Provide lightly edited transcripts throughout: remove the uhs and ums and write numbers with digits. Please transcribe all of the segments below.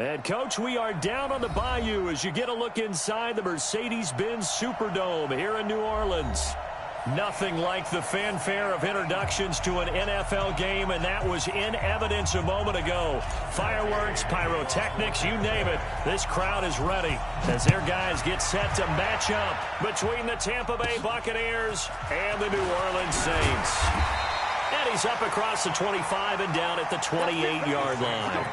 And, Coach, we are down on the bayou as you get a look inside the Mercedes-Benz Superdome here in New Orleans. Nothing like the fanfare of introductions to an NFL game, and that was in evidence a moment ago. Fireworks, pyrotechnics, you name it. This crowd is ready as their guys get set to match up between the Tampa Bay Buccaneers and the New Orleans Saints. And he's up across the 25 and down at the 28-yard line.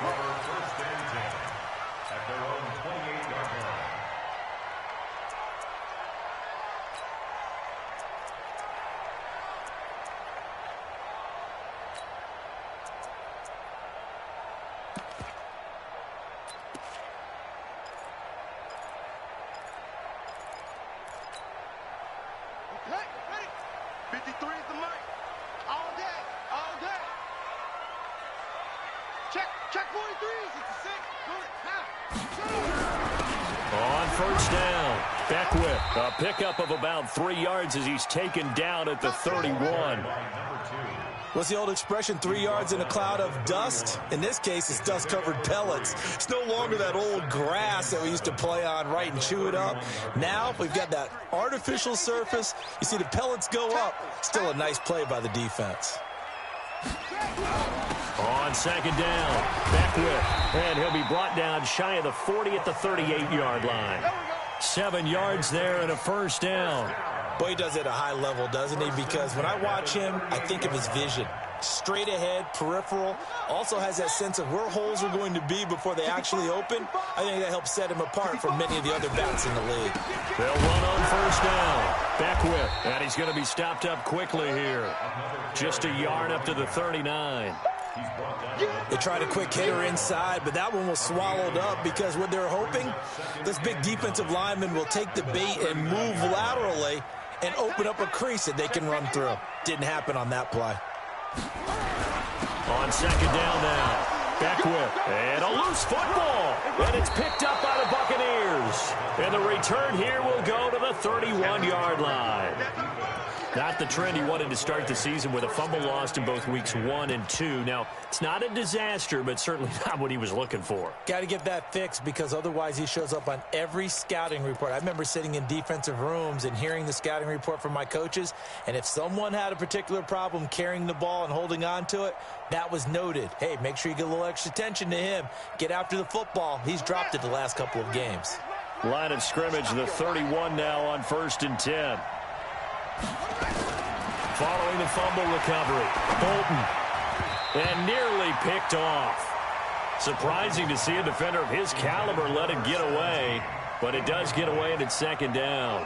A pickup of about 3 yards as he's taken down at the 31. What's the old expression, 3 yards in a cloud of dust? In this case, it's dust-covered pellets. It's no longer that old grass that we used to play on, right, and chew it up. Now we've got that artificial surface. You see the pellets go up. Still a nice play by the defense. On second down, Beckwith, and he'll be brought down shy of the 40 at the 38-yard line. 7 yards there and a first down. Boy, he does it at a high level, doesn't he? Because when I watch him, I think of his vision. Straight ahead, peripheral. Also has that sense of where holes are going to be before they actually open. I think that helps set him apart from many of the other backs in the league. They'll run on first down. Beckwith, and he's going to be stopped up quickly here. Just a yard up to the 39. They tried a quick hitter inside, but that one was swallowed up because what they're hoping, this big defensive lineman will take the bait and move laterally and open up a crease that they can run through. Didn't happen on that play. On second down now, Beckwith, and a loose football, and it's picked up by the Buccaneers. And the return here will go to the 31-yard line. Not the trend he wanted to start the season with a fumble lost in both weeks 1 and 2. Now, it's not a disaster, but certainly not what he was looking for. Got to get that fixed because otherwise he shows up on every scouting report. I remember sitting in defensive rooms and hearing the scouting report from my coaches, and if someone had a particular problem carrying the ball and holding on to it, that was noted. Hey, make sure you get a little extra attention to him. Get after the football. He's dropped it the last couple of games. Line of scrimmage, the 31 now on 1st and 10. Following the fumble recovery, Bolton, and nearly picked off. Surprising to see a defender of his caliber let it get away, but it does get away and it's second down.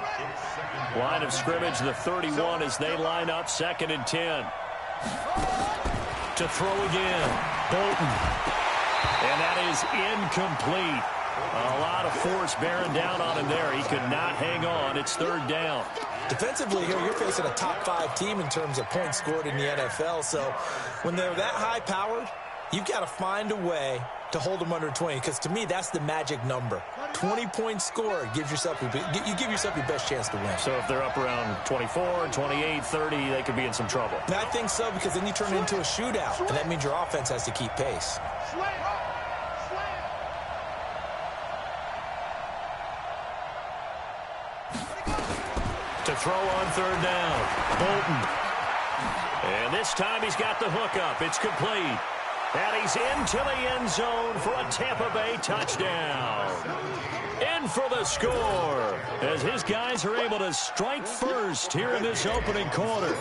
Line of scrimmage, the 31 as they line up 2nd and 10. To throw again, Bolton, and that is incomplete. A lot of force bearing down on him there. He could not hang on. It's 3rd down. Defensively here, you're facing a top-5 team in terms of points scored in the NFL. So when they're that high-powered, you've got to find a way to hold them under 20. Because to me, that's the magic number. 20 points scored gives yourself you give yourself your best chance to win. So if they're up around 24, 28, 30, they could be in some trouble. And I think so because then you turn it into a shootout, and that means your offense has to keep pace. To throw on 3rd down, Bolton. And this time he's got the hookup. It's complete. And he's into the end zone for a Tampa Bay touchdown. In for the score as his guys are able to strike first here in this opening quarter.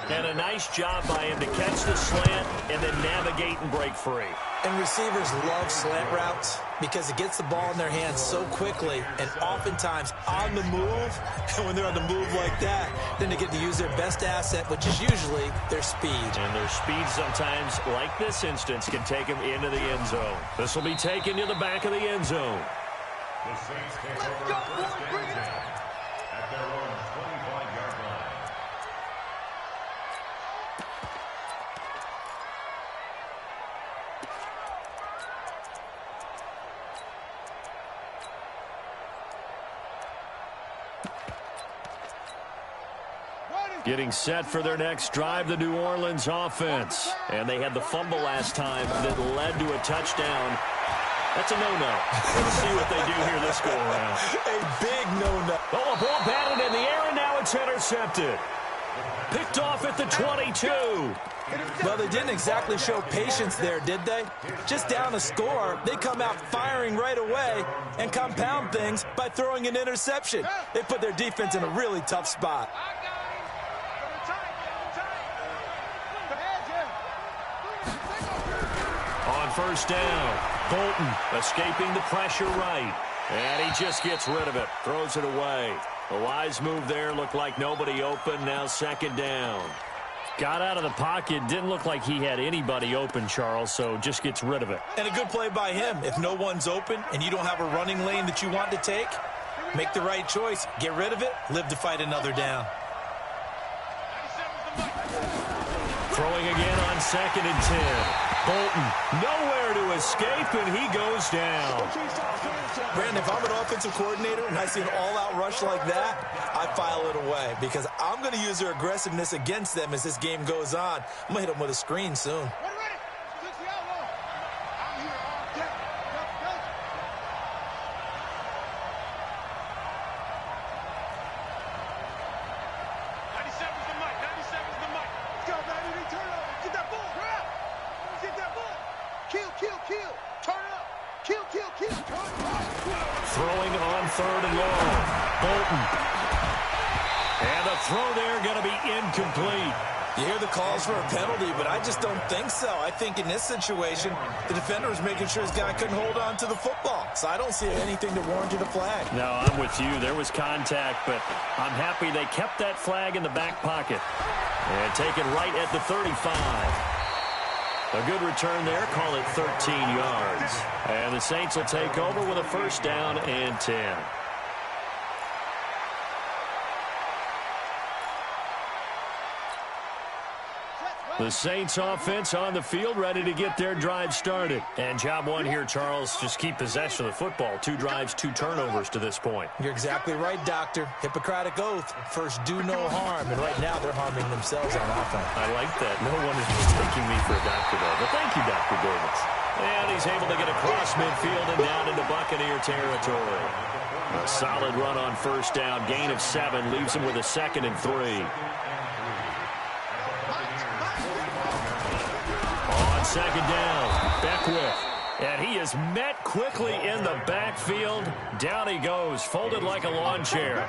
And a nice job by him to catch the slant and then navigate and break free. And receivers love slant routes because it gets the ball in their hands so quickly and oftentimes on the move. And when they're on the move like that, then they get to use their best asset, which is usually their speed. And their speed sometimes, like this instance, can take them into the end zone. This will be taken to the back of the end zone. The Saints take over first and 10 at their own 25-yard line. Getting set for their next drive, the New Orleans offense. And they had the fumble last time that led to a touchdown. That's a no-no. Let's see what they do here this go-around. A big no-no. Oh, a ball batted in the air, and now it's intercepted. Picked off at the 22. Well, they didn't exactly show patience there, did they? Just down a score, they come out firing right away and compound things by throwing an interception. They put their defense in a really tough spot. On first down, Bolton escaping the pressure right. And he just gets rid of it, throws it away. A wise move there, looked like nobody open, now second down. Got out of the pocket, didn't look like he had anybody open, Charles, so just gets rid of it. And a good play by him. If no one's open and you don't have a running lane that you want to take, make the right choice. Get rid of it, live to fight another down. Throwing again on 2nd and 10. Bolton nowhere to escape, and he goes down. Brandon, if I'm an offensive coordinator and I see an all-out rush like that, I file it away because I'm going to use their aggressiveness against them as this game goes on. I'm going to hit them with a screen soon. Throwing on 3rd and long. Bolton. And the throw there going to be incomplete. You hear the calls for a penalty, but I just don't think so. I think in this situation, the defender was making sure his guy couldn't hold on to the football. So I don't see anything to warrant a flag. No, I'm with you. There was contact, but I'm happy they kept that flag in the back pocket. And taken right at the 35. A good return there. Call it 13 yards. And the Saints will take over with a first down and 10. The Saints offense on the field, ready to get their drive started. And job one here, Charles, just keep possession of the football. 2 drives, 2 turnovers to this point. You're exactly right, Doctor. Hippocratic oath. First, do no harm. And right now, they're harming themselves on offense. I like that. No one is mistaking me for a doctor, though. But thank you, Dr. Davis. And he's able to get across midfield and down into Buccaneer territory. A solid run on first down. Gain of 7 leaves him with a 2nd and 3. On 2nd down, Beckwith. And he is met quickly in the backfield. Down he goes, folded like a lawn chair.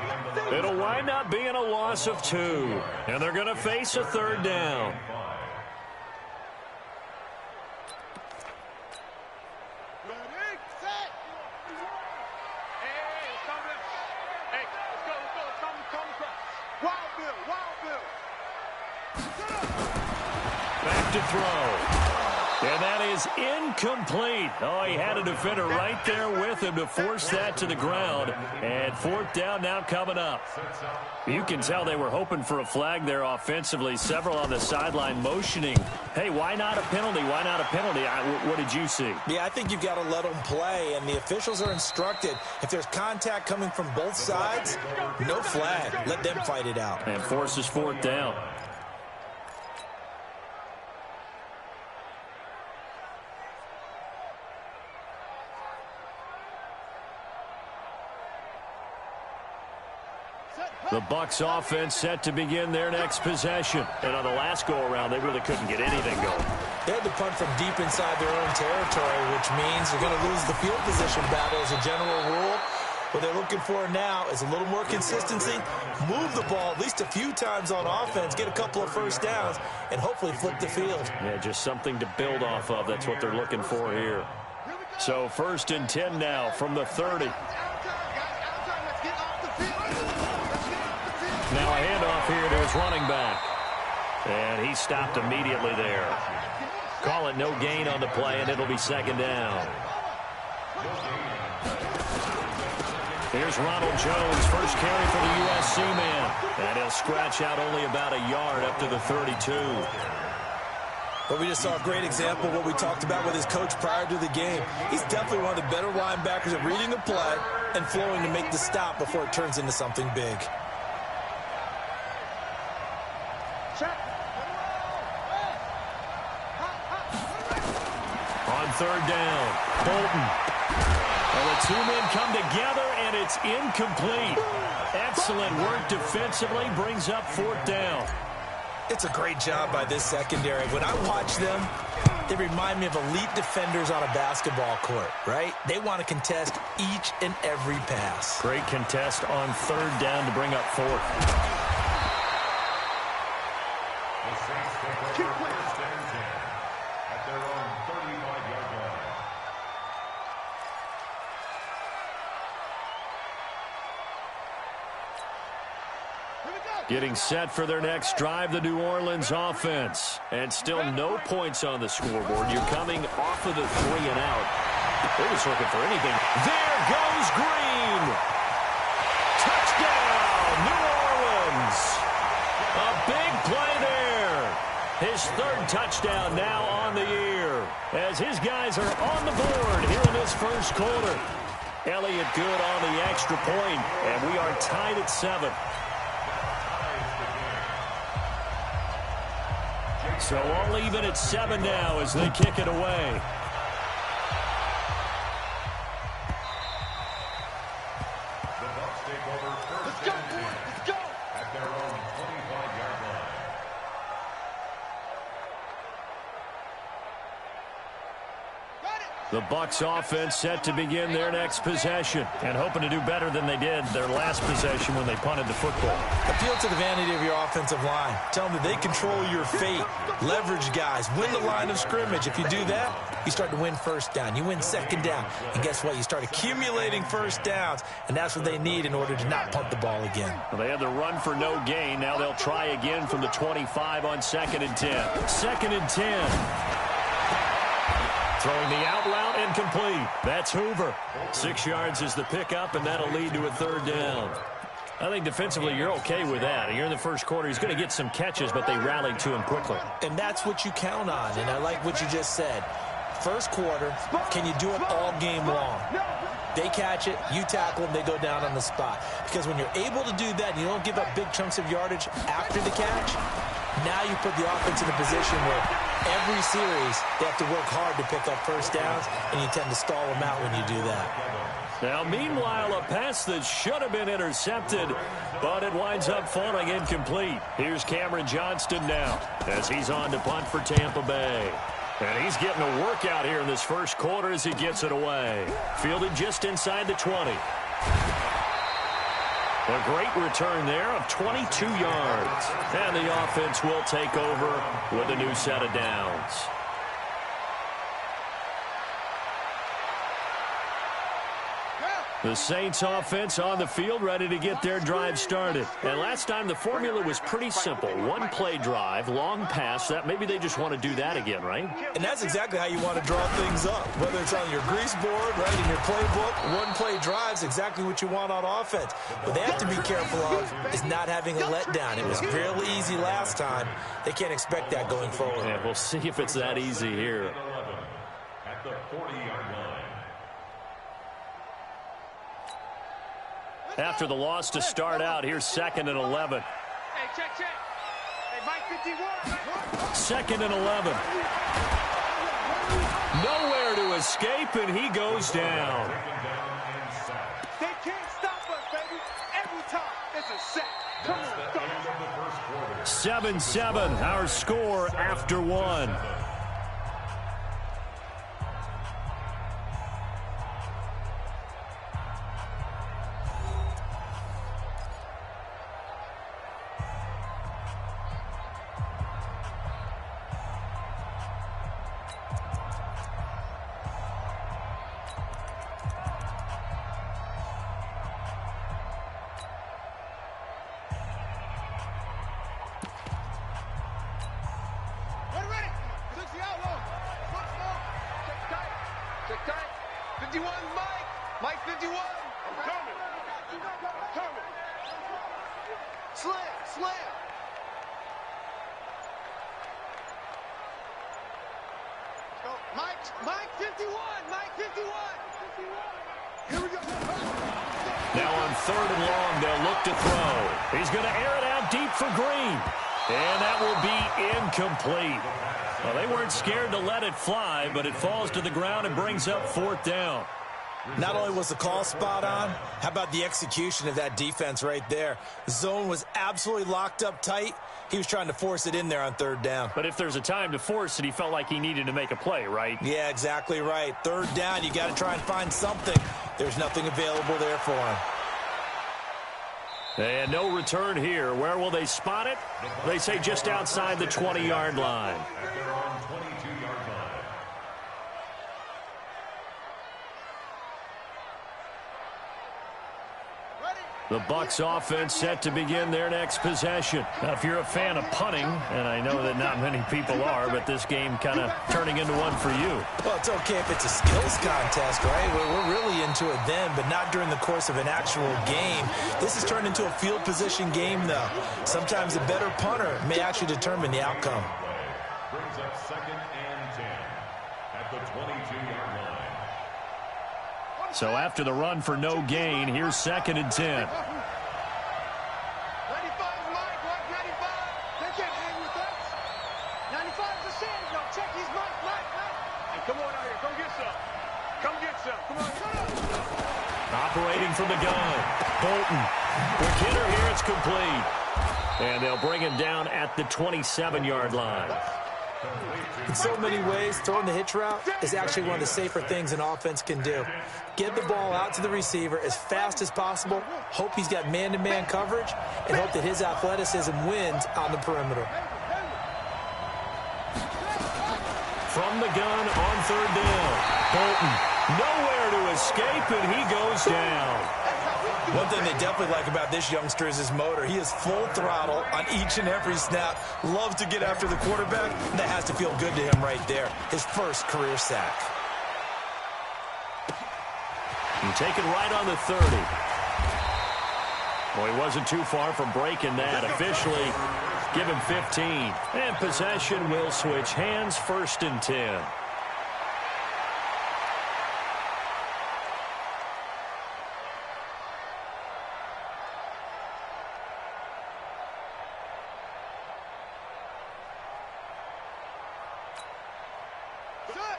It'll wind up being a loss of 2. And they're going to face a 3rd down. Back to throw. And that is incomplete. Oh, he had a defender right there with him to force that to the ground. And 4th down now coming up. You can tell they were hoping for a flag there offensively. Several on the sideline motioning. Hey, why not a penalty? Why not a penalty? What did you see? Yeah, I think you've got to let them play. And the officials are instructed, if there's contact coming from both sides, no flag. Let them fight it out. And forces 4th down. The Bucs offense set to begin their next possession. And on the last go-around, they really couldn't get anything going. They had to punt from deep inside their own territory, which means they're going to lose the field position battle as a general rule. What they're looking for now is a little more consistency, move the ball at least a few times on offense, get a couple of first downs, and hopefully flip the field. Yeah, just something to build off of. That's what they're looking for here. So 1st and 10 now from the 30. Now a handoff here to his running back. And he stopped immediately there. Call it no gain on the play, and it'll be 2nd down. Here's Ronald Jones, first carry for the USC man. And he'll scratch out only about a yard up to the 32. But we just saw a great example of what we talked about with his coach prior to the game. He's definitely one of the better linebackers at reading the play and flowing to make the stop before it turns into something big. On 3rd down, Bolton Well, the two men come together, and it's incomplete. Excellent work defensively, brings up 4th down. It's a great job by this secondary. When I watch them, they remind me of elite defenders on a basketball court, right? They want to contest each and every pass. Great contest on 3rd down to bring up 4th. The Saints take over 1st and 10 at their own 35-yard line. Getting set for their next drive, the New Orleans offense. And still no points on the scoreboard. You're coming off of the 3 and out. They're just looking for anything. There goes Green. Touchdown, New Orleans. A big play there. His 3rd touchdown now on the year. As his guys are on the board here in this 1st quarter. Elliott good on the extra point, and we are tied at 7. So all even at 7 now as they kick it away. The Bucs take over 1st and 10 at their own 25-yard line. The Bucs offense set to begin their next possession and hoping to do better than they did their last possession when they punted the football. Appeal to the vanity of your offensive line. Tell them that they control your fate. Leverage guys. Win the line of scrimmage. If you do that, you start to win 1st down. You win 2nd down. And guess what? You start accumulating 1st downs. And that's what they need in order to not punt the ball again. Well, they had the run for no gain. Now they'll try again from the 25 on 2nd and 10. 2nd and 10. Throwing the out route incomplete. That's Hoover. 6 yards is the pickup, and that'll lead to a 3rd down. I think defensively you're okay with that. You're in the 1st quarter. He's going to get some catches, but they rallied to him quickly. And that's what you count on, and I like what you just said. 1st quarter, can you do it all game long? They catch it, you tackle them, they go down on the spot. Because when you're able to do that and you don't give up big chunks of yardage after the catch, now you put the offense in a position where every series they have to work hard to pick up 1st downs, and you tend to stall them out when you do that. Now, meanwhile, a pass that should have been intercepted, but it winds up falling incomplete. Here's Cameron Johnston now as he's on to punt for Tampa Bay. And he's getting a workout here in this 1st quarter as he gets it away. Fielded just inside the 20. A great return there of 22 yards. And the offense will take over with a new set of downs. The Saints offense on the field ready to get their drive started. And last time the formula was pretty simple. 1-play drive, long pass. That maybe they just want to do that again, right? And that's exactly how you want to draw things up. Whether it's on your grease board, right, in your playbook, 1-play drive's exactly what you want on offense. What they have to be careful of is not having a letdown. It was real easy last time. They can't expect that going forward. Yeah, we'll see if it's that easy here. At the 40-yard line. After the loss to start out, here's 2nd and 11. Hey, check. Hey, Mike 51. 2nd and 11. Nowhere to escape, and he goes down. They can't stop us, baby. Every time it's a sack. Come on, 7-7, our score after 1. Mike 51. I'm coming. Slam. Let's go. Mike 51. Here we go. Now on 3rd and long, they'll look to throw. He's going to air it out deep for Green. And that will be incomplete. Well, they weren't scared to let it fly, but it falls to the ground and brings up 4th down. Not only was the call spot on, how about the execution of that defense right there? The zone was absolutely locked up tight. He was trying to force it in there on third down. But if there's a time to force it, he felt like he needed to make a play, right? Yeah, exactly right. Third down, you got to try and find something. There's nothing available there for him. And no return here. Where will they spot it? They say just outside the 20-yard line. At their own 22-yard line. The Bucs offense set to begin their next possession. Now, if you're a fan of punting, and I know that not many people are, but this game kind of turning into one for you. Well, it's okay if it's a skills contest, right? We're really into it then, but not during the course of an actual game. This has turned into a field position game, though. Sometimes the better punter may actually determine the outcome. Brings up 2nd and 10 at the 22-yard line. So after the run for no gain, here's 2nd and 10. 95 Mike, what? 95? They can't hang with us. 95's the sand. No, check his Mike. Hey, come on out here. Come get some. Come get some. Come on, come on. Operating from the gun. Bolton. Quick hitter here. It's complete. And they'll bring him down at the 27-yard line. In so many ways, throwing the hitch route is actually one of the safer things an offense can do. Get the ball out to the receiver as fast as possible, hope he's got man-to-man coverage, and hope that his athleticism wins on the perimeter. From the gun on third down. Bolton nowhere to escape, and he goes down. One thing they definitely like about this youngster is his motor. He is full throttle on each and every snap. Loves to get after the quarterback. That has to feel good to him right there. His first career sack. And taken right on the 30. Well, he wasn't too far from breaking that. Officially, give him 15. And possession will switch hands, 1st and 10.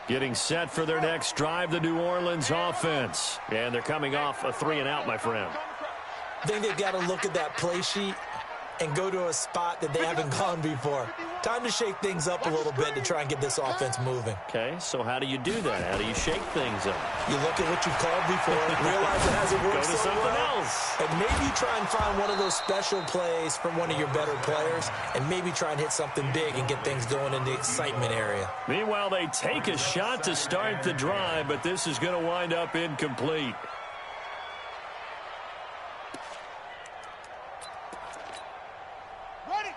Getting set for their next drive, the New Orleans offense. And they're coming off a 3-and-out, my friend. I think they've got to look at that play sheet and go to a spot that they haven't gone before. Time to shake things up a little bit to try and get this offense moving. Okay, so how do you do that? How do you shake things up? You look at what you've called before, realize it hasn't worked Go to so something well, else. and maybe try and find one of those special plays from one of your better players, and maybe try and hit something big and get things going in the excitement area. Meanwhile, they take a shot to start the drive, but this is going to wind up incomplete.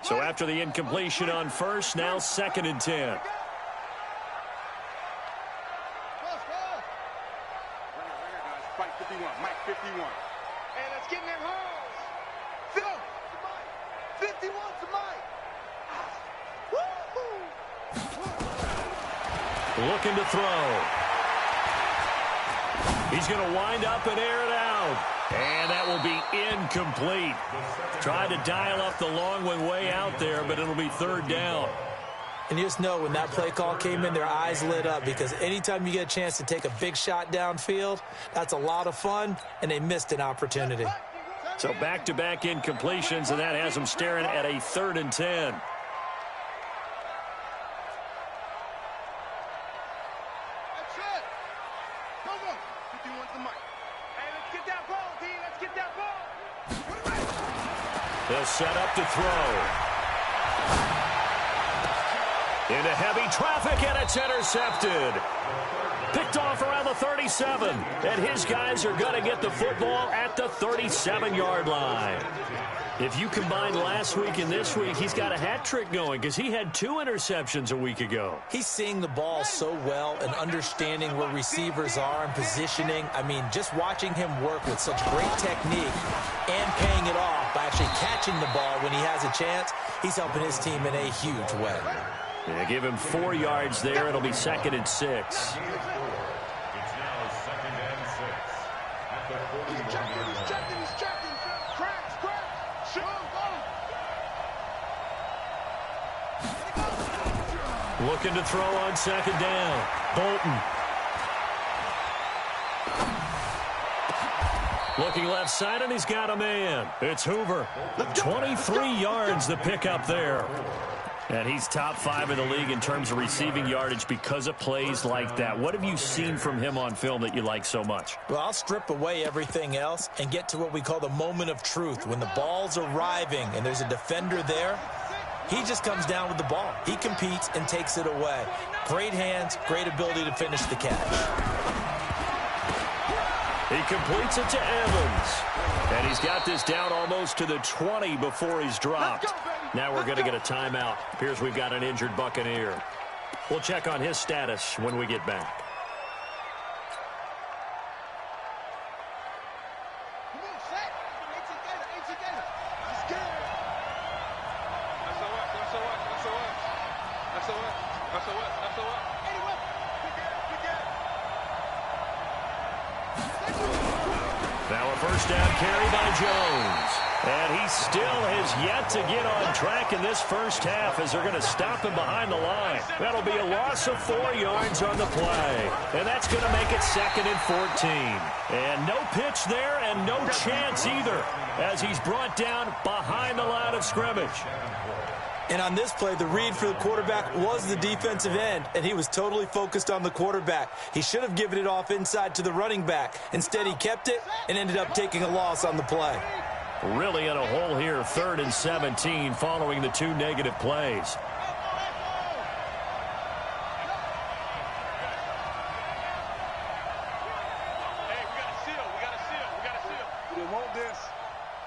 So after the incompletion on first, now 2nd and 10. Mike 51. Mike 51. Hey, let's get in their holes. Phil, to Mike. 51 to Mike. Woo-hoo. Looking to throw. He's going to wind up and air it out. And that will be incomplete. Tried to dial up the long one way out there, but it'll be 3rd down. And you just know when that play call came in, their eyes lit up, because anytime you get a chance to take a big shot downfield, that's a lot of fun, and they missed an opportunity. So back-to-back incompletions, and that has them staring at a 3rd and 10. That's it. Come on. 51 to Mike. Hey, let's get that ball, D. Let's get that ball. They'll set up to throw. Into heavy traffic, and it's intercepted. Picked off around the 37. And his guys are going to get the football at the 37-yard line. If you combine last week and this week, he's got a hat trick going because he had 2 interceptions a week ago. He's seeing the ball so well and understanding where receivers are and positioning. I mean, just watching him work with such great technique and paying it off by actually catching the ball when he has a chance, he's helping his team in a huge way. Yeah, give him 4 yards there. It'll be 2nd and 6. It's now 2nd and 6 at the 41-yard line. He's checking. Cracks. Shoot. Looking to throw on 2nd down. Bolton. Looking left side, and he's got a man. It's Hoover. 23 yards the pickup there. And he's top 5 in the league in terms of receiving yardage because of plays like that. What have you seen from him on film that you like so much? Well, I'll strip away everything else and get to what we call the moment of truth. When the ball's arriving and there's a defender there, he just comes down with the ball. He competes and takes it away. Great hands, great ability to finish the catch. He completes it to Evans. And he's got this down almost to the 20 before he's dropped. Now we're going to get a timeout. Appears we've got an injured Buccaneer. We'll check on his status when we get back. Now a first down carry by Jones. And he still has yet to get on track in this first half as they're going to stop him behind the line. That'll be a loss of 4 yards on the play. And that's going to make it 2nd and 14. And no pitch there and no chance either as he's brought down behind the line of scrimmage. And on this play, the read for the quarterback was the defensive end, and he was totally focused on the quarterback. He should have given it off inside to the running back. Instead, he kept it and ended up taking a loss on the play. Really in a hole here, 3rd and 17 following the 2 negative plays. Hey, we got a seal. We want this.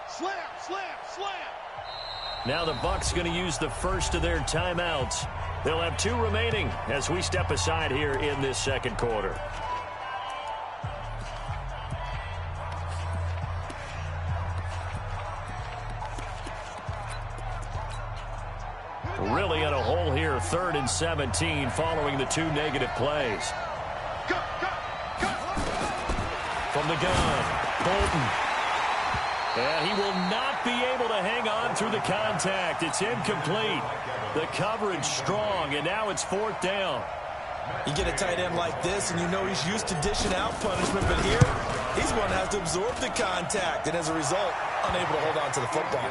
Slam. Now the Bucs going to use the first of their timeouts. They'll have 2 remaining as we step aside here in this second quarter. Really in a hole here, 3rd and 17 following the 2 negative plays. Go. From the gun, Bolton. And he will not be able to hang on through the contact. It's incomplete. The coverage strong, and now it's 4th down. You get a tight end like this, and you know he's used to dishing out punishment, but here, he's one that has to absorb the contact, and as a result, unable to hold on to the football.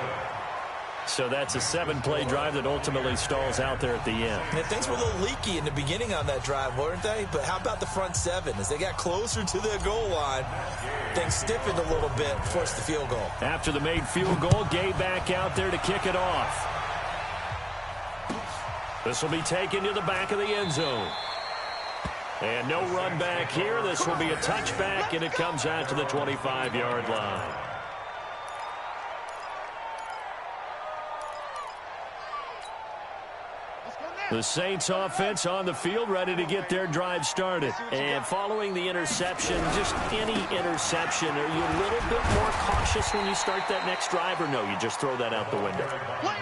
So that's a 7-play drive that ultimately stalls out there at the end. And things were a little leaky in the beginning on that drive, weren't they? But how about the front 7? As they got closer to their goal line, things stiffened a little bit, forced the field goal. After the made field goal, Gay back out there to kick it off. This will be taken to the back of the end zone. And no run back here. This will be a touchback, and it comes out to the 25-yard line. The Saints offense on the field, ready to get their drive started. And following the interception, just any interception, are you a little bit more cautious when you start that next drive, or no, you just throw that out the window?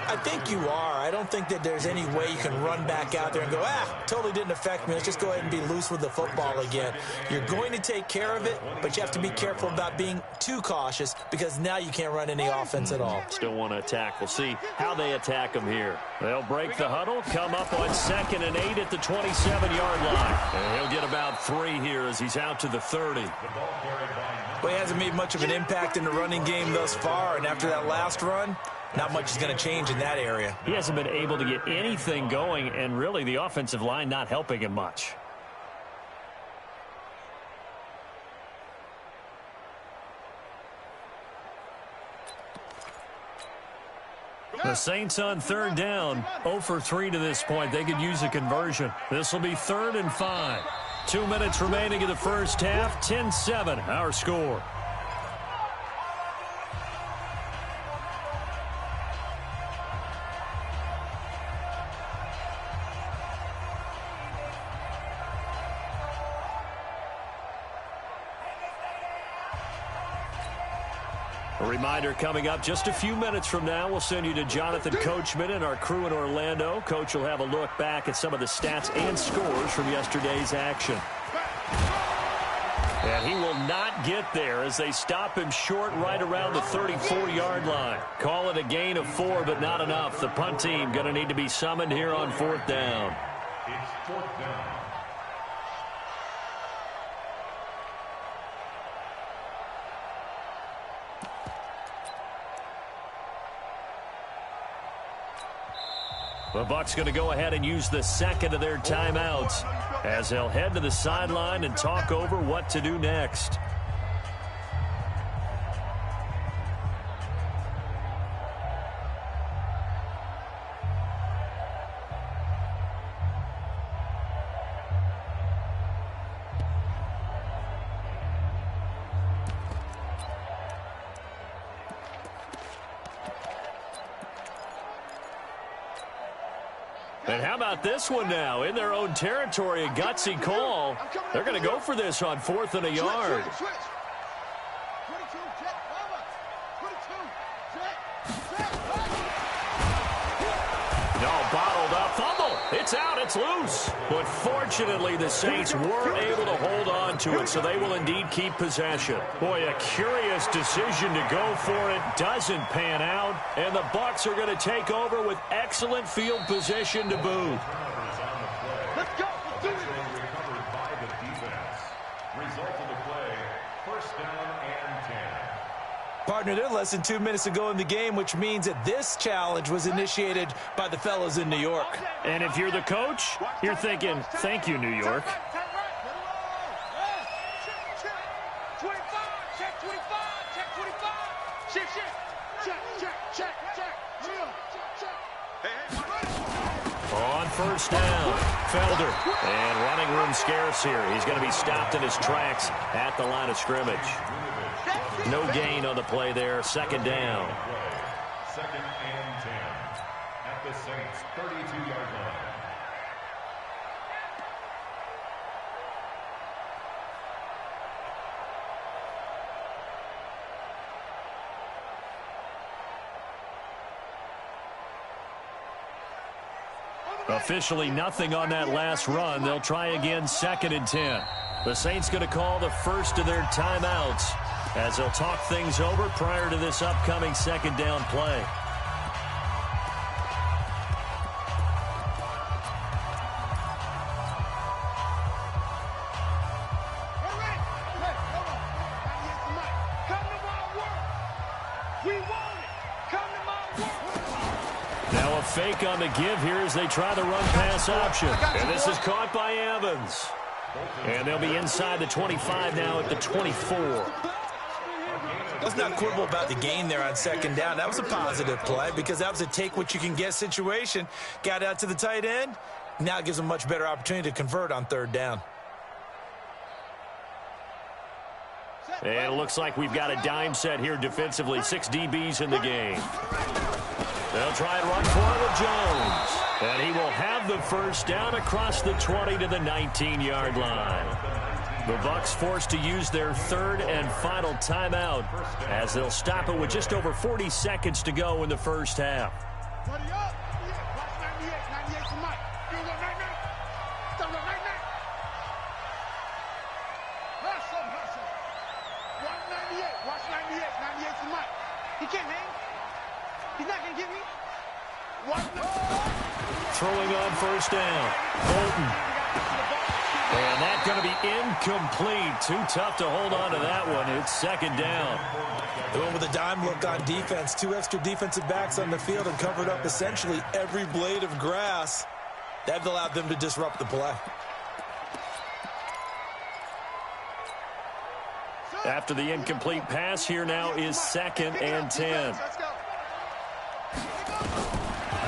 I think you are. I don't think that there's any way you can run back out there and go, totally didn't affect me. Let's just go ahead and be loose with the football again. You're going to take care of it, but you have to be careful about being too cautious because now you can't run any offense at all. Still want to attack. We'll see how they attack them here. They'll break the huddle, come up on 2nd and 8 at the 27-yard line. And he'll get about 3 here as he's out to the 30. Well, he hasn't made much of an impact in the running game thus far, and after that last run, not much is going to change in that area. He hasn't been able to get anything going, and really the offensive line not helping him much. The Saints on 3rd down, 0 for 3 to this point. They could use a conversion. This will be 3rd and 5. 2 minutes remaining in the first half, 10-7, our score. A reminder coming up just a few minutes from now, we'll send you to Jonathan Coachman and our crew in Orlando. Coach will have a look back at some of the stats and scores from yesterday's action. And he will not get there as they stop him short right around the 34-yard line. Call it a gain of 4, but not enough. The punt team going to need to be summoned here on 4th down. It's 4th down. The Bucs going to go ahead and use the second of their timeouts as they'll head to the sideline and talk over what to do next. And how about this one now? In their own territory, a gutsy call. They're going to go for this on 4th and a yard. No, bottled up. Fumble. It's out. It's loose. But fortunately, the Saints were able to hold on to it, so they will indeed keep possession. Boy, a curious decision to go for it. Doesn't pan out. And the Bucs are going to take over with excellent field position to boot. Let's go. Recovered by the defense. Result of the play, first down and 10. Partner, they're less than 2 minutes to go in the game, which means that this challenge was initiated by the fellas in New York. And if you're the coach, you're thinking, thank you, New York. On first down, Felder. And running room scarce here. He's going to be stopped in his tracks at the line of scrimmage. No gain on the play there. Second down. Second and 10 at the Saints' 32-yard line. Officially nothing on that last run. They'll try again 2nd and 10. The Saints going to call the first of their timeouts as they'll talk things over prior to this upcoming second down play. Now a fake on the give here as they try the run-pass option. And this is caught by Evans. And they'll be inside the 25 now at the 24. Let's not quibble about the gain there on second down. That was a positive play because that was a take-what-you-can-get situation. Got out to the tight end. Now it gives them a much better opportunity to convert on third down. And it looks like we've got a dime set here defensively. 6 DBs in the game. They'll try and run for it with Jones. And he will have the first down across the 20 to the 19-yard line. The Bucs forced to use their third and final timeout as they'll stop it with just over 40 seconds to go in the first half. He can't hang. He's not going to give me. Throwing on first down. Bolton. And that's going to be incomplete. Too tough to hold on to that one. It's second down. Going with a dime look on defense. 2 extra defensive backs on the field and covered up essentially every blade of grass. That allowed them to disrupt the play. After the incomplete pass, here now is 2nd and 10.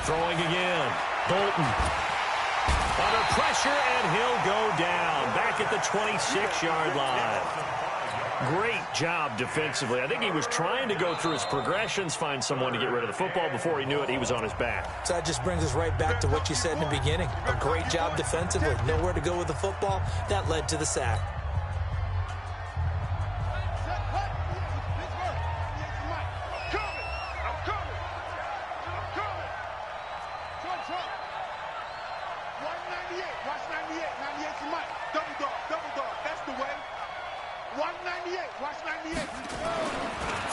Throwing again. Bolton. Under pressure, and he'll go down. Back at the 26-yard line. Great job defensively. I think he was trying to go through his progressions, find someone to get rid of the football. Before he knew it, he was on his back. So that just brings us right back to what you said in the beginning. A great job defensively. Nowhere to go with the football. That led to the sack.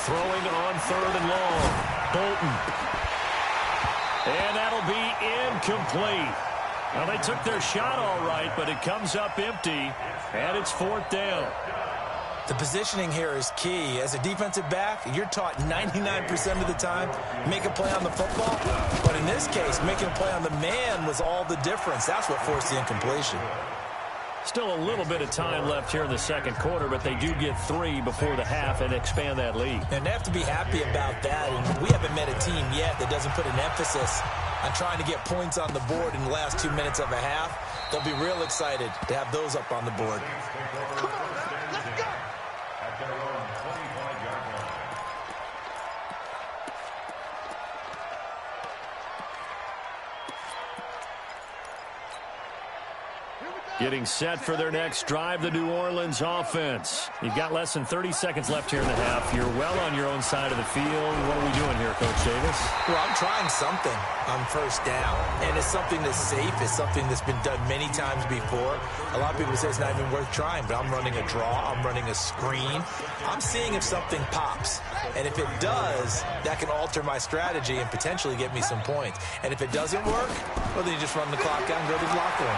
Throwing on 3rd and long. Bolton. And that'll be incomplete. Well, they took their shot all right, but it comes up empty, and it's 4th down. The positioning here is key. As a defensive back, you're taught 99% of the time, make a play on the football. But in this case, making a play on the man was all the difference. That's what forced the incompletion. Still a little bit of time left here in the second quarter, but they do get 3 before the half and expand that lead. And they have to be happy about that. And we haven't met a team yet that doesn't put an emphasis on trying to get points on the board in the last 2 minutes of a half. They'll be real excited to have those up on the board. Come on, let's go. At their own 25-yard line. Getting set for their next drive, the New Orleans offense. You've got less than 30 seconds left here in the half. You're well on your own side of the field. What are we doing here, Coach Davis? Well, I'm trying something on first down, and it's something that's safe. It's something that's been done many times before. A lot of people say it's not even worth trying, but I'm running a draw. I'm running a screen. I'm seeing if something pops, and if it does, that can alter my strategy and potentially get me some points. And if it doesn't work, well, then you just run the clock out and go to the locker room.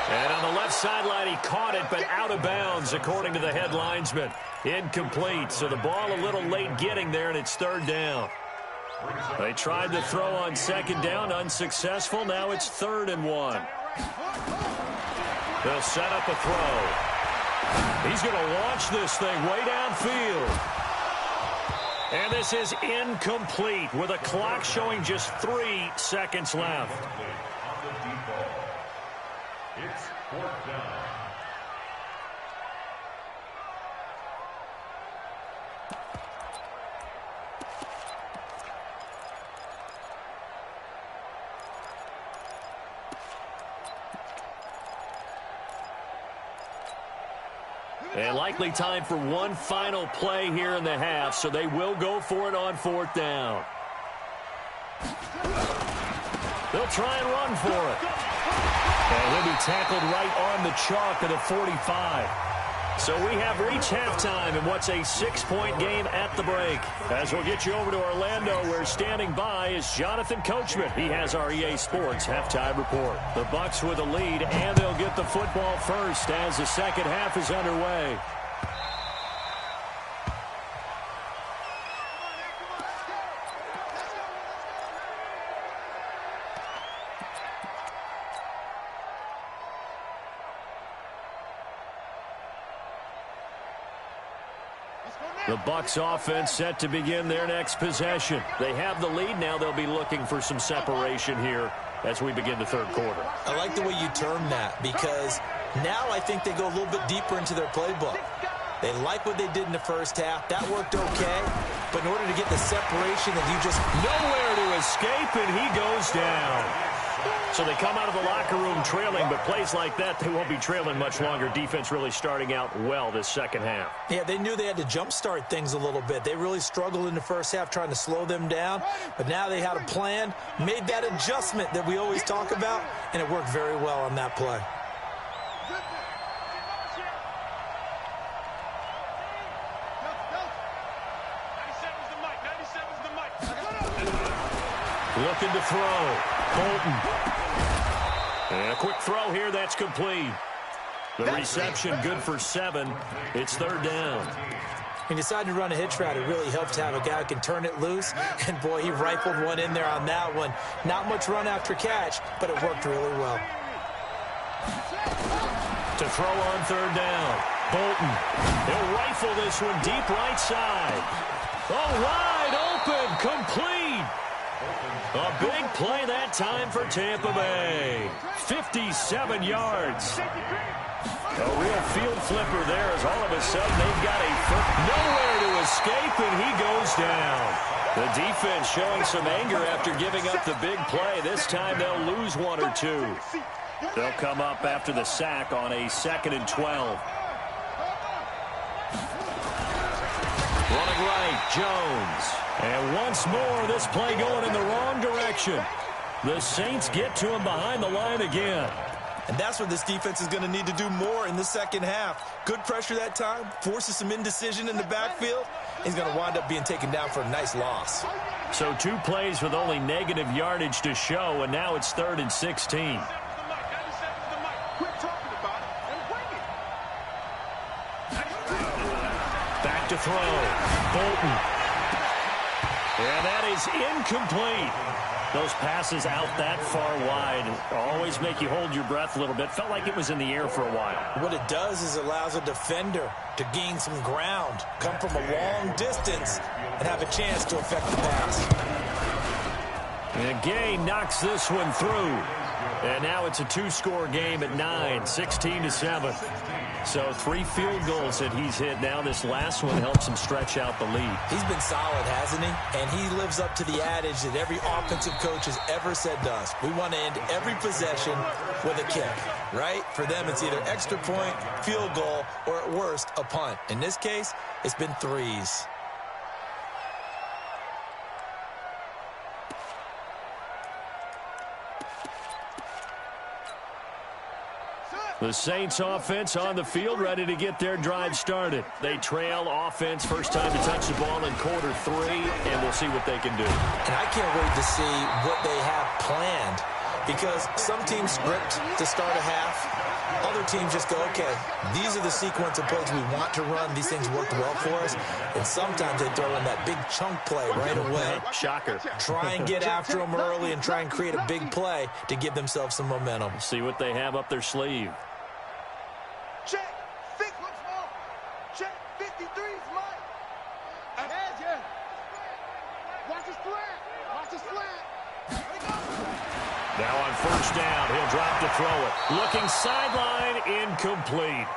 And on the left sideline, he caught it, but out of bounds, according to the head linesman. Incomplete, so the ball a little late getting there, and it's third down. They tried to throw on second down, unsuccessful. Now it's 3rd and 1. They'll set up a throw. He's going to launch this thing way downfield. And this is incomplete with a clock showing just 3 seconds left. It's 4th down. And likely time for one final play here in the half, so they will go for it on 4th down. They'll try and run for it. And he'll be tackled right on the chalk at the 45. So we have reached halftime in what's a 6-point game at the break. As we'll get you over to Orlando, where standing by is Jonathan Coachman. He has our EA Sports halftime report. The Bucs with a lead, and they'll get the football first as the second half is underway. The Bucs offense set to begin their next possession. They have the lead. Now they'll be looking for some separation here as we begin the third quarter. I like the way you term that, because now I think they go a little bit deeper into their playbook. They like what they did in the first half. That worked okay. But in order to get the separation that you just... Nowhere to escape, and he goes down. So they come out of the locker room trailing, but plays like that, they won't be trailing much longer. Defense really starting out well this second half. Yeah, they knew they had to jumpstart things a little bit. They really struggled in the first half trying to slow them down, but now they had a plan, made that adjustment that we always talk about, and it worked very well on that play. Looking to throw. Bolton. And a quick throw here, that's complete. The reception good for 7. It's 3rd down. He decided to run a hitch route. It really helped to have a guy who can turn it loose. And, boy, he rifled one in there on that one. Not much run after catch, but it worked really well. To throw on 3rd down. Bolton. He'll rifle this one deep right side. Oh, wide open. Complete. A big play that time for Tampa Bay. 57 yards. A real field flipper there as all of a sudden they've got a foot. Nowhere to escape, and he goes down. The defense showing some anger after giving up the big play. This time they'll lose 1 or 2. They'll come up after the sack on a 2nd and 12. Running right, Jones. And once more, this play going in the wrong direction. The Saints get to him behind the line again. And that's what this defense is going to need to do more in the second half. Good pressure that time, forces some indecision in the backfield. He's going to wind up being taken down for a nice loss. So 2 plays with only negative yardage to show, and now it's 3rd and 16. back to throw. Bolton. And that is incomplete. Those passes out that far wide always make you hold your breath a little bit. Felt like it was in the air for a while. What it does is it allows a defender to gain some ground, come from a long distance, and have a chance to affect the pass. And Gay knocks this one through. And now it's a two-score game at 9, 16-7. So 3 field goals that he's hit now. This last one helps him stretch out the lead. He's been solid, hasn't he? And he lives up to the adage that every offensive coach has ever said to us. We want to end every possession with a kick, right? For them, it's either extra point, field goal, or at worst, a punt. In this case, it's been 3s. The Saints offense on the field, ready to get their drive started. They trail offense, first time to touch the ball in quarter 3, and we'll see what they can do. And I can't wait to see what they have planned, because some teams script to start a half. Other teams just go, okay, these are the sequence of plays we want to run. These things worked well for us. And sometimes they throw in that big chunk play right away. Shocker. Try and get after them early and try and create a big play to give themselves some momentum. See what they have up their sleeve. Check. 6 looks small. Check. 53 is mine. Edge, yeah. Watch his slant. Watch his slant. Now on first down, he'll drop to throw it. Looking sideline, incomplete.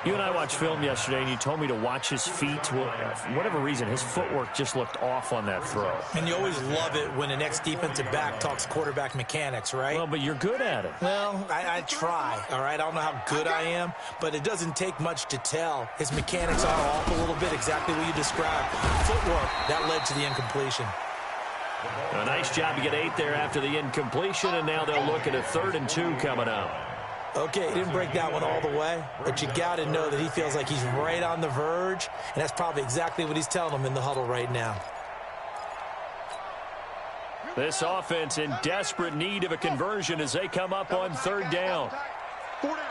You and I watched film yesterday, and you told me to watch his feet. Well, for whatever reason, his footwork just looked off on that throw. And you always love it when an ex-defensive back talks quarterback mechanics, right? Well, but you're good at it. Well, I try, all right? I don't know how good I am, but it doesn't take much to tell. His mechanics are off a little bit, exactly what you described. Footwork, that led to the incompletion. A nice job to get 8 there after the incompletion, and now they'll look at a 3rd and 2 coming up. Okay, he didn't break that one all the way, but you got to know that he feels like he's right on the verge, and that's probably exactly what he's telling them in the huddle right now. This offense in desperate need of a conversion as they come up on 3rd down. 4 down.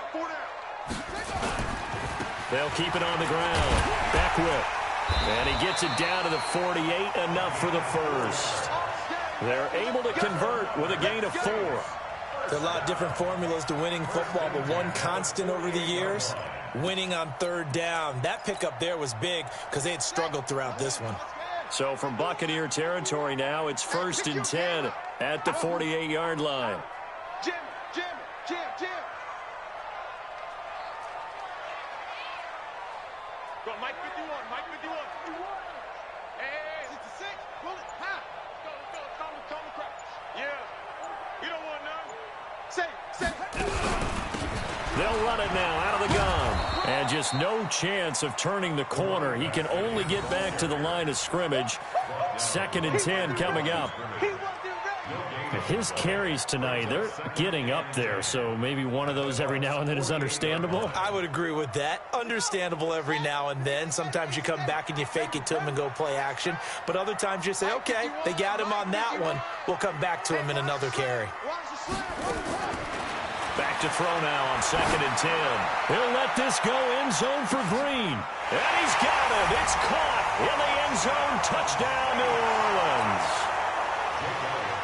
They'll keep it on the ground. Beckwith. And he gets it down to the 48, enough for the first. They're able to convert with a gain of 4. There are a lot of different formulas to winning football, but one constant over the years, winning on 3rd down. That pickup there was big because they had struggled throughout this one. So from Buccaneer territory now, it's 1st and 10 at the 48-yard line. Jim. Go, Mike 51. Hey, 66. Pull it. Ha. Let's go. Call me crap. Yeah. You don't want none. Say. They'll run it now out of the gun. And just no chance of turning the corner. He can only get back to the line of scrimmage. 2nd and 10 coming up. His carries tonight, they're getting up there, so maybe one of those every now and then is understandable. I would agree with that. Understandable every now and then. Sometimes you come back and you fake it to him and go play action. But other times you say, okay, they got him on that one. We'll come back to him in another carry. Back to throw now on 2nd and 10. He'll let this go end zone for Green. And he's got it. It's caught in the end zone. Touchdown, New Orleans.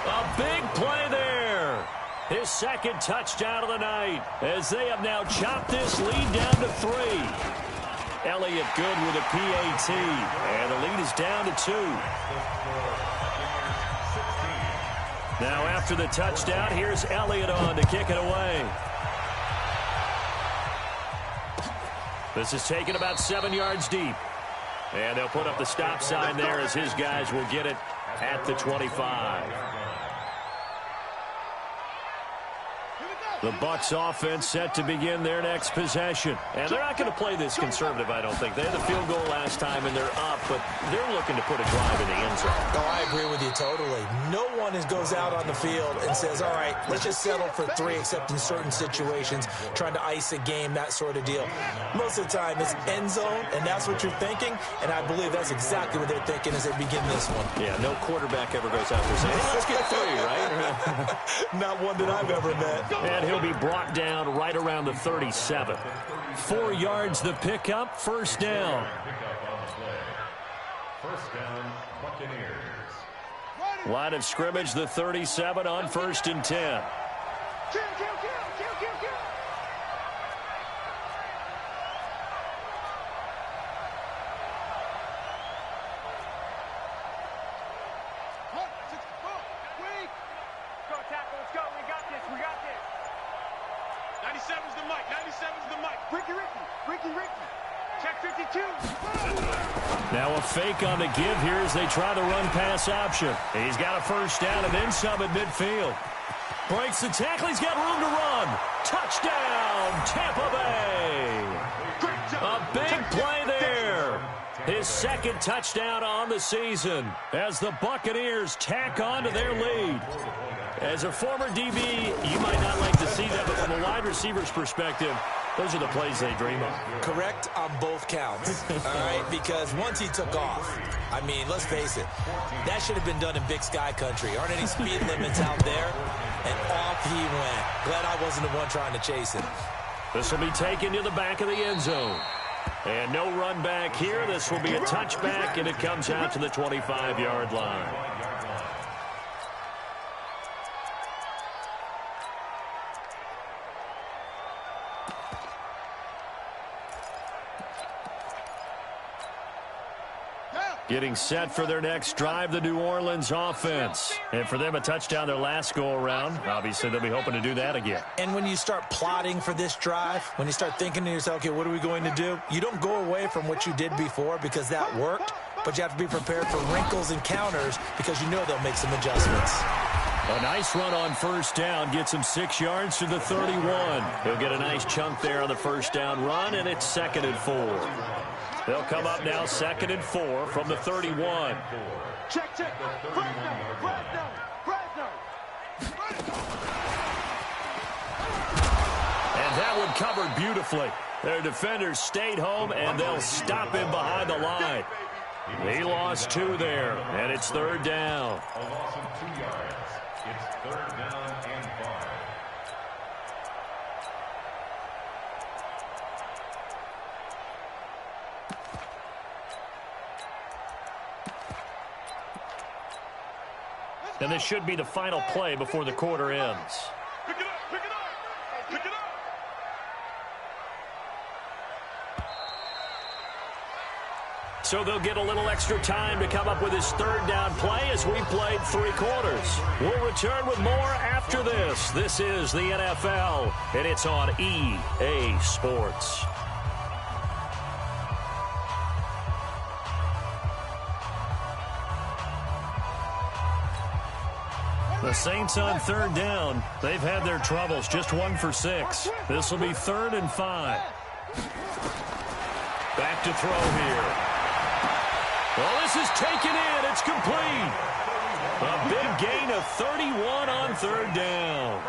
A big play there. His 2nd touchdown of the night as they have now chopped this lead down to 3. Elliott good with a PAT. And the lead is down to 2. Now after the touchdown, here's Elliott on to kick it away. This is taken about 7 yards deep. And they'll put up the stop sign there as his guys will get it at the 25. The Bucs offense set to begin their next possession. And they're not going to play this conservative, I don't think. They had the field goal last time, and they're up, but they're looking to put a drive in the end zone. Oh, I agree with you totally. No one goes out on the field and says, all right, let's just settle for 3, except in certain situations, trying to ice a game, that sort of deal. Most of the time, it's end zone, and that's what you're thinking, and I believe that's exactly what they're thinking as they begin this one. Yeah, no quarterback ever goes out there saying, hey, let's get 3, right? Not one that I've ever met. And he'll be brought down right around the 37. 4 yards the pickup, first down. First down, Buccaneers. Line of scrimmage, the 37 on 1st and 10. Kill, kill, kill, kill, kill, kill. Go, tackle, let's go. We got this, we got this. 97's the mic, 97's the mic. Ricky. Check 52. Now a fake on the give here as they try the run-pass option. He's got a first down and then some at midfield. Breaks the tackle. He's got room to run. Touchdown, Tampa Bay. A big play there. His second touchdown on the season as the Buccaneers tack on to their lead. As a former DB, you might not like to see that, but from a wide receiver's perspective, those are the plays they dream of. Correct on both counts, all right? Because once he took off, I mean, let's face it, that should have been done in Big Sky country. Aren't any speed limits out there? And off he went. Glad I wasn't the one trying to chase him. This will be taken to the back of the end zone. And no run back here. This will be a touchback, and it comes out to the 25-yard line. Getting set for their next drive, the New Orleans offense. And for them, a touchdown their last go-around. Obviously, they'll be hoping to do that again. And when you start plotting for this drive, when you start thinking to yourself, okay, what are we going to do? You don't go away from what you did before because that worked, but you have to be prepared for wrinkles and counters because you know they'll make some adjustments. A nice run on first down gets him 6 yards to the 31. He'll get a nice chunk there on the first down run, and it's 2nd and 4. They'll come up now 2nd and 4 from the 31. Check. Fresno. And that one covered beautifully. Their defenders stayed home, and they'll stop him behind the line. He lost 2 there, and it's 3rd down. A loss of 2 yards. It's 3rd down and 5. And this should be the final play before the quarter ends. Pick it up. So they'll get a little extra time to come up with his 3rd down play as we played 3 quarters. We'll return with more after this. This is the NFL, and it's on EA Sports. The Saints on 3rd down. They've had their troubles, just 1 for 6. This will be 3rd and 5. Back to throw here. Well, this is taken in. It's complete. A big gain of 31 on 3rd down.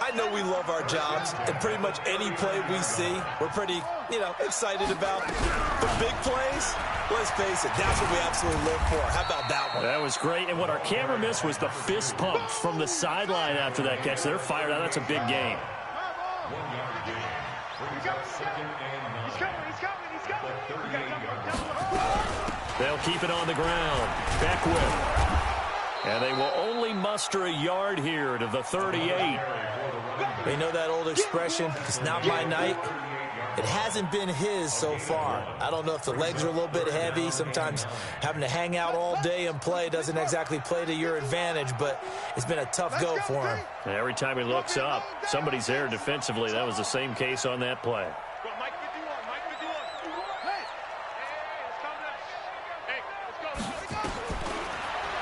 I know we love our jobs, and pretty much any play we see, we're pretty, excited about. But big plays, let's face it, that's what we absolutely live for. How about that one? That was great, and what our camera missed was the fist pump from the sideline after that catch. They're fired out. That's a big gain. 1 yard gain. Brings up 2nd and 9. He's coming. 38-yard They'll keep it on the ground. Beckwith. And they will only muster a yard here to the 38. You know that old expression, it's not my night? It hasn't been his so far. I don't know if the legs are a little bit heavy. Sometimes having to hang out all day and play doesn't exactly play to your advantage, but it's been a tough go for him. And every time he looks up, somebody's there defensively. That was the same case on that play. Mike 51. Hey, let's come now. Hey, let's go.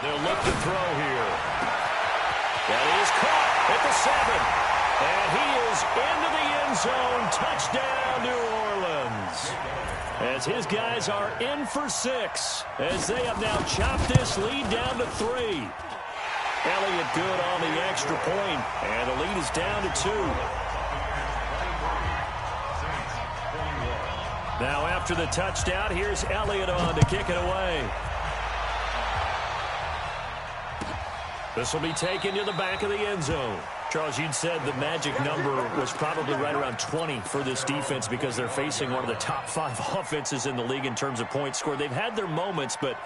They'll look to throw here. That is caught at the 7. And he is into the end zone. Touchdown, New Orleans. As his guys are in for 6. As they have now chopped this lead down to 3. Elliott good on the extra point. And the lead is down to 2. Now after the touchdown, here's Elliott on to kick it away. This will be taken to the back of the end zone. Charles, you'd said the magic number was probably right around 20 for this defense because they're facing one of the top 5 offenses in the league in terms of points scored. They've had their moments, but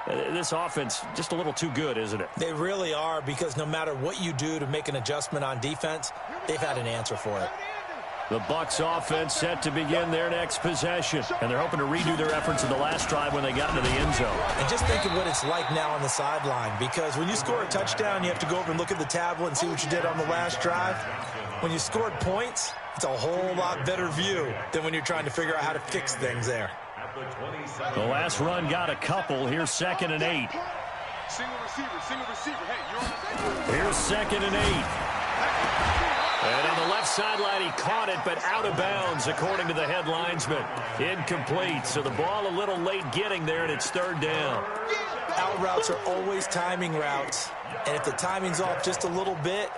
this offense just a little too good, isn't it? They really are, because no matter what you do to make an adjustment on defense, they've had an answer for it. The Bucs offense set to begin their next possession, and they're hoping to redo their efforts in the last drive when they got into the end zone. And just think of what it's like now on the sideline, because when you score a touchdown, you have to go over and look at the tablet and see what you did on the last drive. When you scored points, it's a whole lot better view than when you're trying to figure out how to fix things there. The last run got a couple. Here's 2nd and 8. Single receiver. Hey, you're on the Here's 2nd and 8. And on the left sideline, he caught it, but out of bounds, according to the head linesman. Incomplete, so the ball a little late getting there, and it's 3rd down. Out routes are always timing routes, and if the timing's off just a little bit,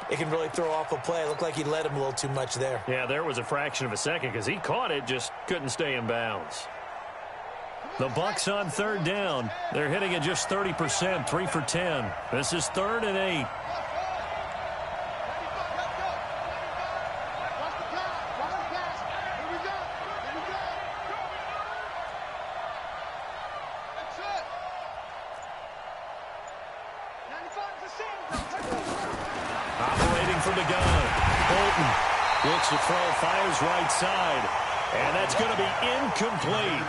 it can really throw off a play. It looked like he led him a little too much there. Yeah, there was a fraction of a second because he caught it, just couldn't stay in bounds. The Bucs on 3rd down. They're hitting it just 30%, 3 for 10. This is 3rd and 8. Operating from the gun. Bolton looks to throw, fires right side. And that's going to be incomplete.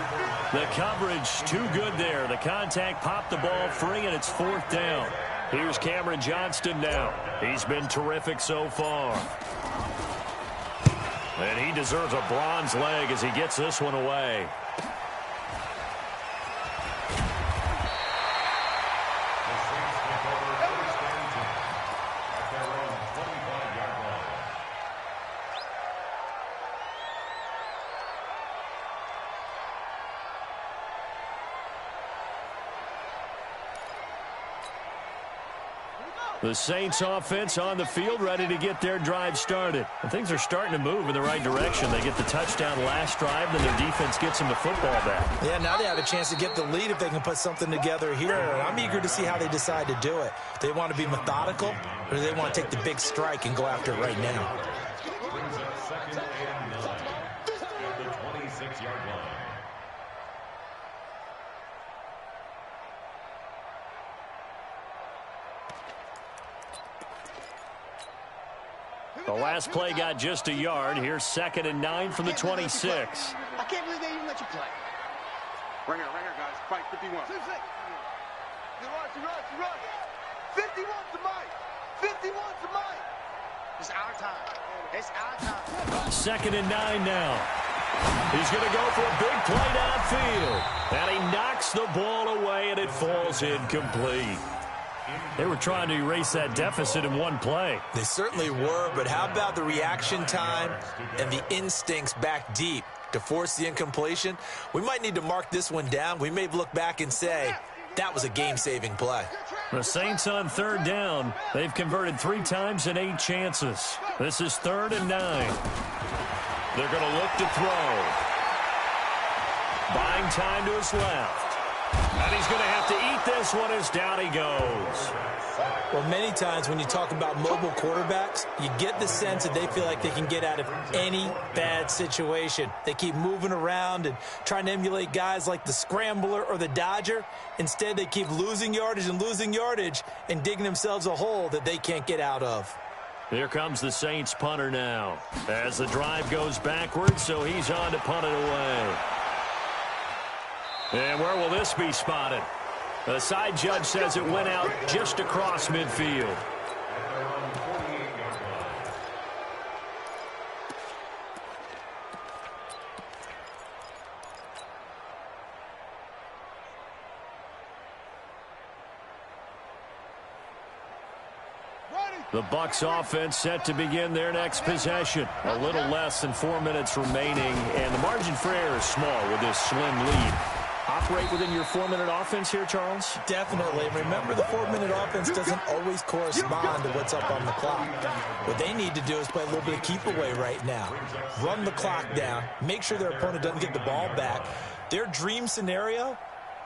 The coverage too good there. The contact popped the ball free, and it's 4th down. Here's Cameron Johnston now. He's been terrific so far. And he deserves a bronze leg as he gets this one away. The Saints offense on the field, ready to get their drive started. And things are starting to move in the right direction. They get the touchdown last drive, then their defense gets them the football back. Yeah, now they have a chance to get the lead if they can put something together here. And I'm eager to see how they decide to do it. Do they want to be methodical, or do they want to take the big strike and go after it right now? Brings up 2nd and 9 at the 26-yard line. The last play got just a yard. Here's 2nd and 9 from the 26. I can't believe they even let you play. Right here, guys. Fight 51. 51 to Mike. 51 to Mike. It's our time. It's our time. 2nd and 9 now. He's going to go for a big play downfield. And he knocks the ball away, and it falls incomplete. They were trying to erase that deficit in one play. They certainly were, but how about the reaction time and the instincts back deep to force the incompletion? We might need to mark this one down. We may look back and say, that was a game-saving play. The Saints on 3rd down. They've converted 3 times in 8 chances. This is 3rd and 9. They're going to look to throw. Buying time to his left. And he's going to have to eat this one as down he goes. Well, many times when you talk about mobile quarterbacks, you get the sense that they feel like they can get out of any bad situation. They keep moving around and trying to emulate guys like the Scrambler or the Dodger. Instead, they keep losing yardage and digging themselves a hole that they can't get out of. Here comes the Saints punter now as the drive goes backwards, so he's on to punt it away. And where will this be spotted? The side judge says it went out just across midfield. The Bucs offense set to begin their next possession. A little less than 4 minutes remaining, and the margin for error is small with this slim lead. Operate within your 4-minute offense here, Charles? Definitely. Remember, the 4-minute offense doesn't always correspond to what's up on the clock. What they need to do is play a little bit of keep away right now. Run the clock down. Make sure their opponent doesn't get the ball back. Their dream scenario,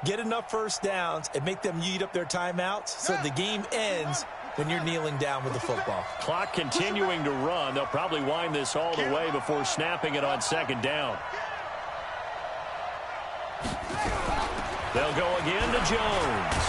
get enough first downs and make them eat up their timeouts so the game ends when you're kneeling down with the football. Clock continuing to run. They'll probably wind this all the way before snapping it on second down. They'll go again to Jones.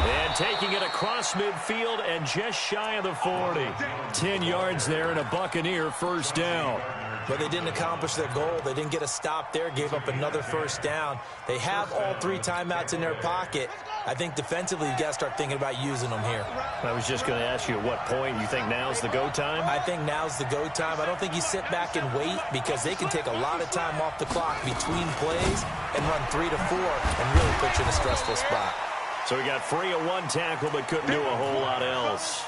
And taking it across midfield and just shy of the 40. 10 yards there and a Buccaneer first down. But they didn't accomplish their goal. They didn't get a stop there, gave up another first down. They have all 3 timeouts in their pocket. I think defensively you got to start thinking about using them here. I was just going to ask you at what point you think now's the go time? I think now's the go time. I don't think you sit back and wait because they can take a lot of time off the clock between plays and run 3 to 4 and really put you in a stressful spot. So he got free of 1 tackle but couldn't do a whole lot else.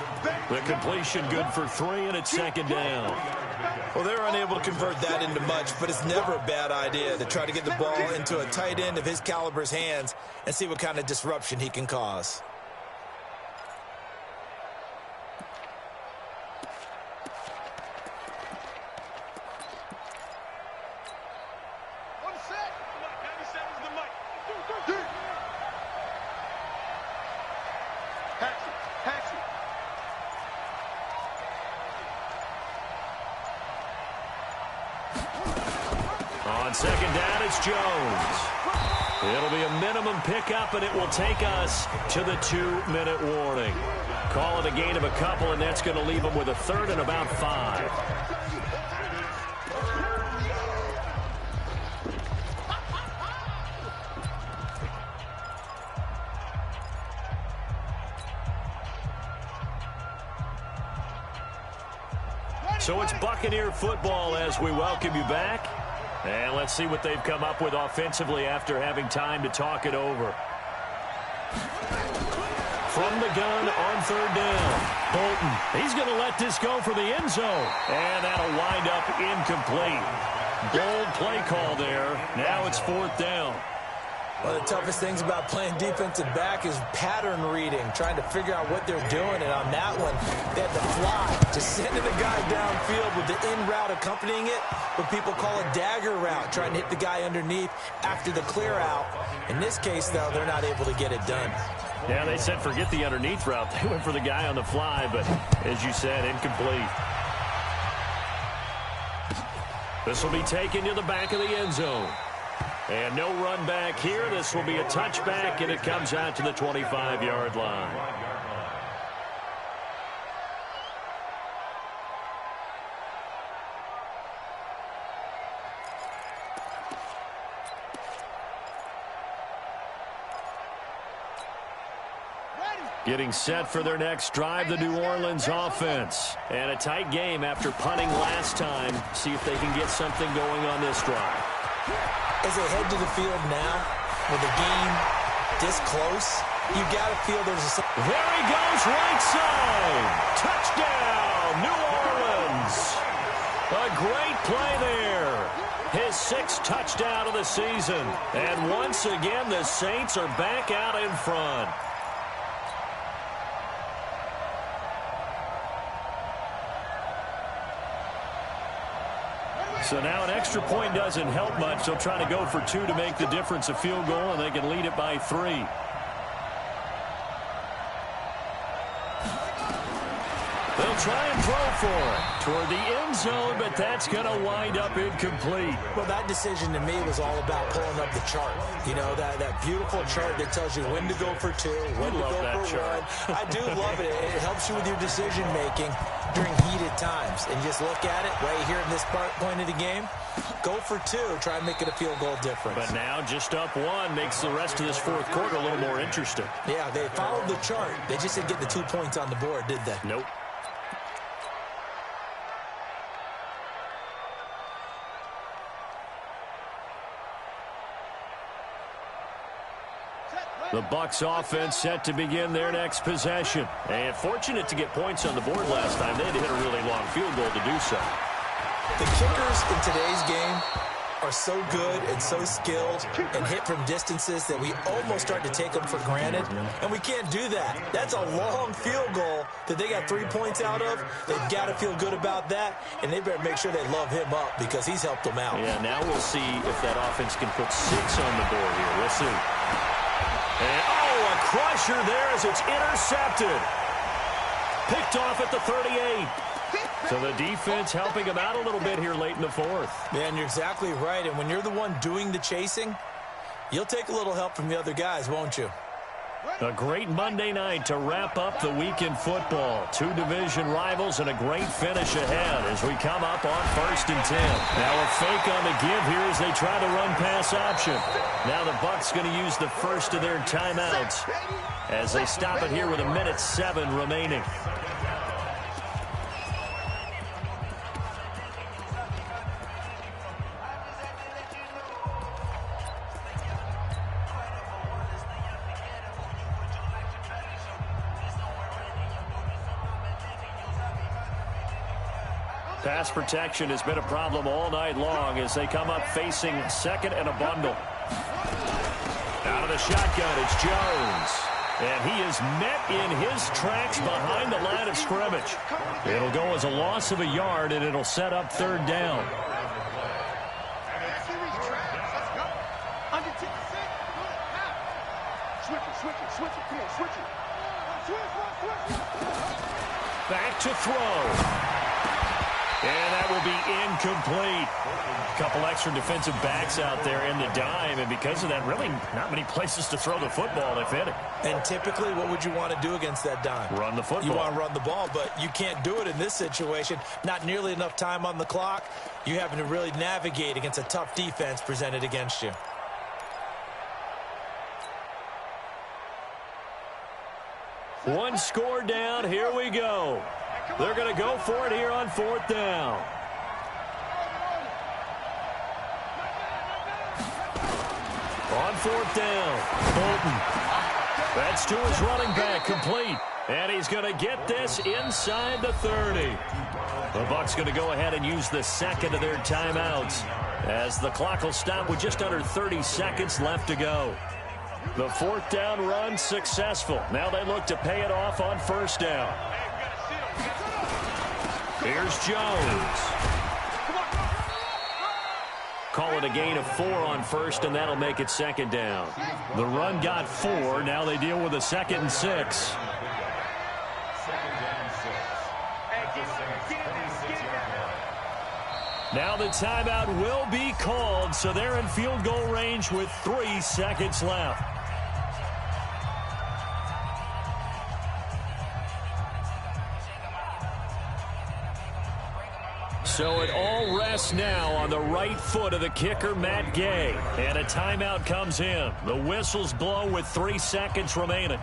The completion good for 3 and it's second down. Well, they're unable to convert that into much, but it's never a bad idea to try to get the ball into a tight end of his caliber's hands and see what kind of disruption he can cause. On second down, it's Jones. It'll be a minimum pickup, and it will take us to the 2-minute warning. Call it a gain of a couple, and that's going to leave them with a third and about 5. So it's Buccaneer football as we welcome you back. And let's see what they've come up with offensively after having time to talk it over. From the gun on third down. Bolton, he's going to let this go for the end zone. And that'll wind up incomplete. Bold play call there. Now it's fourth down. One of the toughest things about playing defensive back is pattern reading, trying to figure out what they're doing. And on that one, they had to fly, just sending the guy downfield with the in route accompanying it, what people call a dagger route, trying to hit the guy underneath after the clear out. In this case, though, they're not able to get it done. Yeah, they said forget the underneath route. They went for the guy on the fly, but as you said, incomplete. This will be taken to the back of the end zone. And no run back here. This will be a touchback, and it comes out to the 25-yard line. Getting set for their next drive, the New Orleans offense. And a tight game after punting last time. See if they can get something going on this drive. As they head to the field now, with the game this close, you got to feel there's a... There he goes, right side. Touchdown, New Orleans. A great play there. His 6th touchdown of the season. And once again, the Saints are back out in front. So now an extra point doesn't help much. They'll try to go for 2 to make the difference a field goal, and they can lead it by 3. They'll try and throw for it toward the end zone, but that's going to wind up incomplete. Well, that decision to me was all about pulling up the chart. You know, that beautiful chart that tells you when to go for 2, when to go for 1. I do love it. It helps you with your decision-making during heated times. And just look at it right here in this point of the game. Go for 2. Try and make it a field goal difference. But now just up 1 makes the rest of this fourth quarter a little more interesting. Yeah, they followed the chart. They just didn't get the 2 points on the board, did they? Nope. The Bucs offense set to begin their next possession. And fortunate to get points on the board last time. They had to hit a really long field goal to do so. The kickers in today's game are so good and so skilled and hit from distances that we almost start to take them for granted. And we can't do that. That's a long field goal that they got 3 points out of. They've got to feel good about that. And they better make sure they love him up because he's helped them out. Yeah, now we'll see if that offense can put 6 on the board here. We'll see. And, oh, a crusher there as it's intercepted. Picked off at the 38. So the defense helping him out a little bit here late in the fourth. Man, you're exactly right. And when you're the one doing the chasing, you'll take a little help from the other guys, won't you? A great Monday night to wrap up the week in football. Two division rivals and a great finish ahead as we come up on 1st and 10. Now a fake on the give here as they try the run-pass option. Now the Bucs going to use the first of their timeouts as they stop it here with 1:07 remaining. Pass protection has been a problem all night long as they come up facing second and a bundle. Out of the shotgun, it's Jones. And he is met in his tracks behind the line of scrimmage. It'll go as a loss of a yard, and it'll set up 3rd down. Back to throw. And that will be incomplete. A couple extra defensive backs out there in the dime, and because of that, really not many places to throw the football, if any. And typically, what would you want to do against that dime? Run the football. You want to run the ball, but you can't do it in this situation. Not nearly enough time on the clock. You having to really navigate against a tough defense presented against you. One score down. Here we go. They're going to go for it here on 4th down. On 4th down, Bolton. That's to his running back, complete. And he's going to get this inside the 30. The Bucs going to go ahead and use the second of their timeouts as the clock will stop with just under 30 seconds left to go. The 4th down run successful. Now they look to pay it off on 1st down. Here's Jones. Call it a gain of 4 on 1st, and that'll make it 2nd down. The run got 4. Now they deal with a 2nd and 6. Now the timeout will be called, so they're in field goal range with 3 seconds left. So it all rests now on the right foot of the kicker, Matt Gay. And a timeout comes in. The whistles blow with 3 seconds remaining.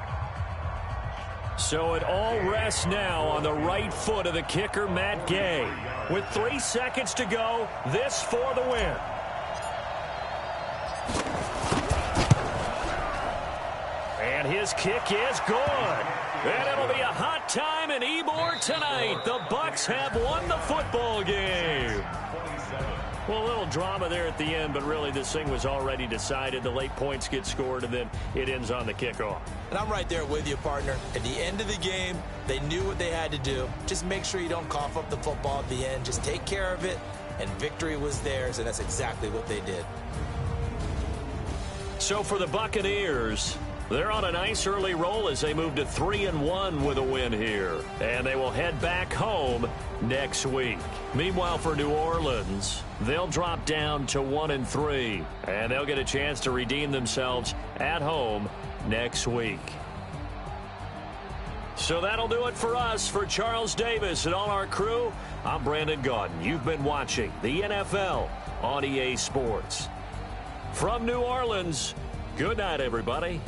So it all rests now on the right foot of the kicker, Matt Gay. With 3 seconds to go, this for the win. And his kick is good. And it'll be a hot time in Ybor tonight. The Bucs have won the football game. Well, a little drama there at the end, but really this thing was already decided. The late points get scored, and then it ends on the kickoff. And I'm right there with you, partner. At the end of the game, they knew what they had to do. Just make sure you don't cough up the football at the end. Just take care of it, and victory was theirs, and that's exactly what they did. So for the Buccaneers, they're on a nice early roll as they move to 3-1 with a win here. And they will head back home next week. Meanwhile, for New Orleans, they'll drop down to 1-3. And they'll get a chance to redeem themselves at home next week. So that'll do it for us. For Charles Davis and all our crew, I'm Brandon Gaudin. You've been watching the NFL on EA Sports. From New Orleans, good night, everybody.